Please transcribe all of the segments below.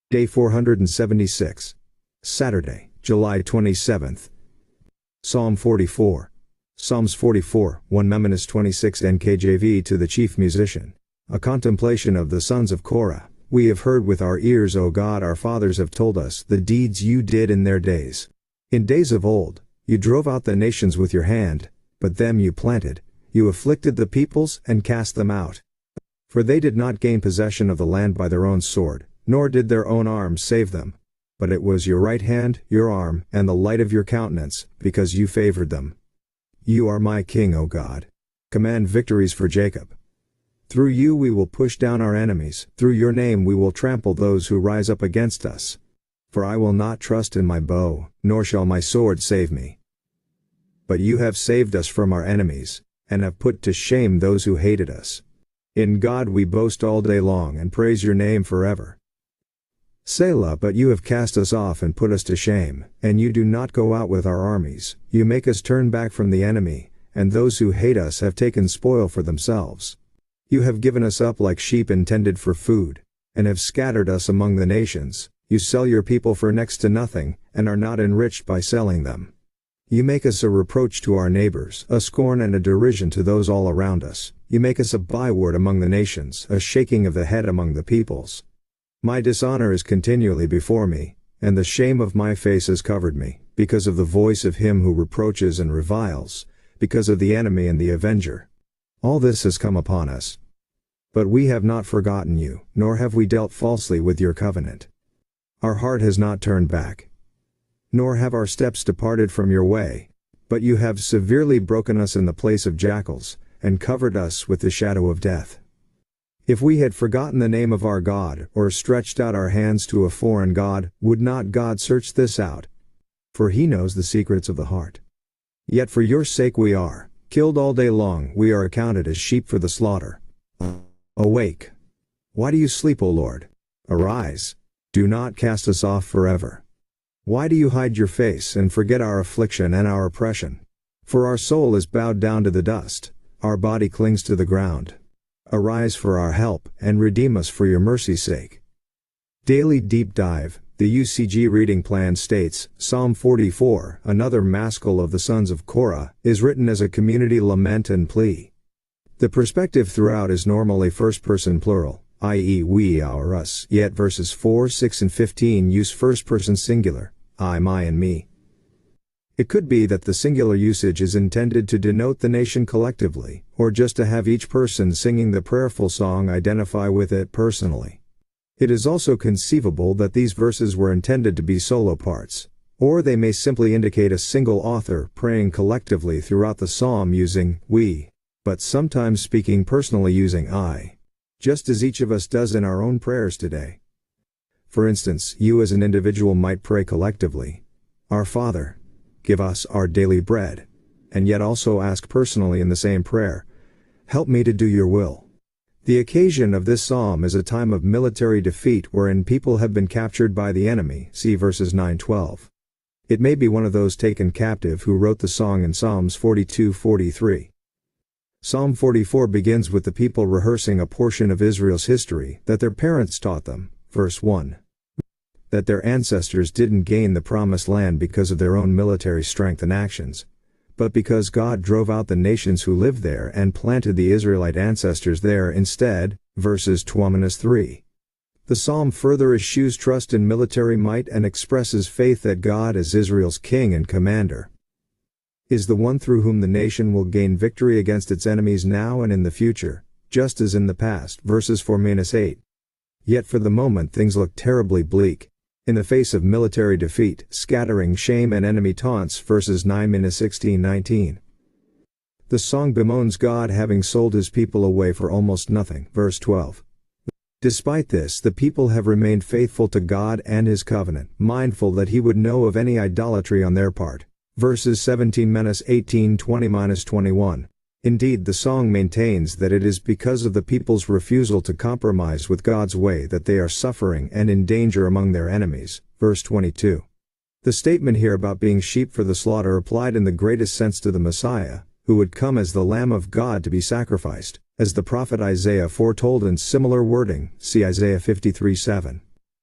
Day 476. Saturday, July 27th. Psalm 44. Psalms 44, 1-26 NKJV to the chief musician. A contemplation of the sons of Korah. We have heard with our ears, O God, our fathers have told us the deeds you did in their days. In days of old, you drove out the nations with your hand, but them you planted. You afflicted the peoples and cast them out. For they did not gain possession of the land by their own sword, nor did their own arms save them. But it was your right hand, your arm, and the light of your countenance, because you favored them. You are my King, O God. Command victories for Jacob. Through you we will push down our enemies, through your name we will trample those who rise up against us. For I will not trust in my bow, nor shall my sword save me. But you have saved us from our enemies, and have put to shame those who hated us. In God we boast all day long and praise your name forever. Selah. But you have cast us off and put us to shame, and you do not go out with our armies. You make us turn back from the enemy, and those who hate us have taken spoil for themselves. You have given us up like sheep intended for food, and have scattered us among the nations. You sell your people for next to nothing, and are not enriched by selling them. You make us a reproach to our neighbors, a scorn and a derision to those all around us. You make us a byword among the nations, a shaking of the head among the peoples. My dishonor is continually before me, and the shame of my face has covered me, because of the voice of him who reproaches and reviles, because of the enemy and the avenger. All this has come upon us. But we have not forgotten you, nor have we dealt falsely with your covenant. Our heart has not turned back, nor have our steps departed from your way, but you have severely broken us in the place of jackals, and covered us with the shadow of death. If we had forgotten the name of our God, or stretched out our hands to a foreign god, would not God search this out? For he knows the secrets of the heart. Yet for your sake we are killed all day long, we are accounted as sheep for the slaughter. Awake! Why do you sleep, O Lord? Arise! Do not cast us off forever. Why do you hide your face and forget our affliction and our oppression? For our soul is bowed down to the dust, our body clings to the ground. Arise for our help, and redeem us for your mercy's sake. Daily Deep Dive. The UCG reading plan states, Psalm 44, another maskil of the sons of Korah, is written as a community lament and plea. The perspective throughout is normally first-person plural, i.e. we, our, us, yet verses 4, 6 and 15 use first-person singular, I, my and me. It could be that the singular usage is intended to denote the nation collectively, or just to have each person singing the prayerful song identify with it personally. It is also conceivable that these verses were intended to be solo parts, or they may simply indicate a single author praying collectively throughout the psalm using we, but sometimes speaking personally using I, just as each of us does in our own prayers today. For instance, you as an individual might pray collectively, Our Father, give us our daily bread, and yet also ask personally in the same prayer, help me to do your will. The occasion of this psalm is a time of military defeat wherein people have been captured by the enemy, see verses 9-12. It may be one of those taken captive who wrote the song in Psalms 42-43. Psalm 44 begins with the people rehearsing a portion of Israel's history that their parents taught them, verse 1. That their ancestors didn't gain the promised land because of their own military strength and actions, but because God drove out the nations who lived there and planted the Israelite ancestors there instead, verses 2-3. The psalm further eschews trust in military might and expresses faith that God as Israel's king and commander is the one through whom the nation will gain victory against its enemies now and in the future, just as in the past, verses 4-8. Yet for the moment things look terribly bleak. In the face of military defeat, scattering, shame and enemy taunts, verses 9-16-19. The song bemoans God having sold his people away for almost nothing, verse 12. Despite this, the people have remained faithful to God and his covenant, mindful that he would know of any idolatry on their part, verses 17-18, 20-21. Indeed, the song maintains that it is because of the people's refusal to compromise with God's way that they are suffering and in danger among their enemies, verse 22. The statement here about being sheep for the slaughter applied in the greatest sense to the Messiah, who would come as the Lamb of God to be sacrificed, as the prophet Isaiah foretold in similar wording, see Isaiah 53:7.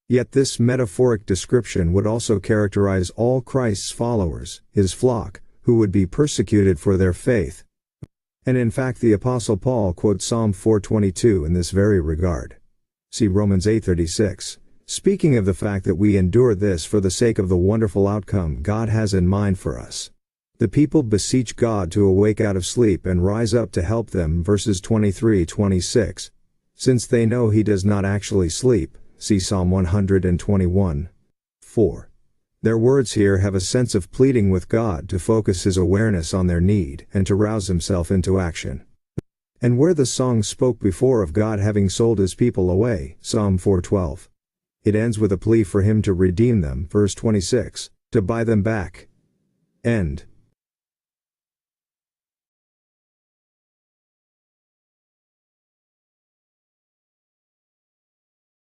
Yet this metaphoric description would also characterize all Christ's followers, his flock, who would be persecuted for their faith. And in fact the Apostle Paul quotes Psalm 4:22 in this very regard. See Romans 8:36. Speaking of the fact that we endure this for the sake of the wonderful outcome God has in mind for us. The people beseech God to awake out of sleep and rise up to help them, verses 23-26. Since they know he does not actually sleep, see Psalm 121. 4. Their words here have a sense of pleading with God to focus his awareness on their need and to rouse himself into action. And where the song spoke before of God having sold his people away, Psalm 4:12. It ends with a plea for him to redeem them, verse 26, to buy them back. End.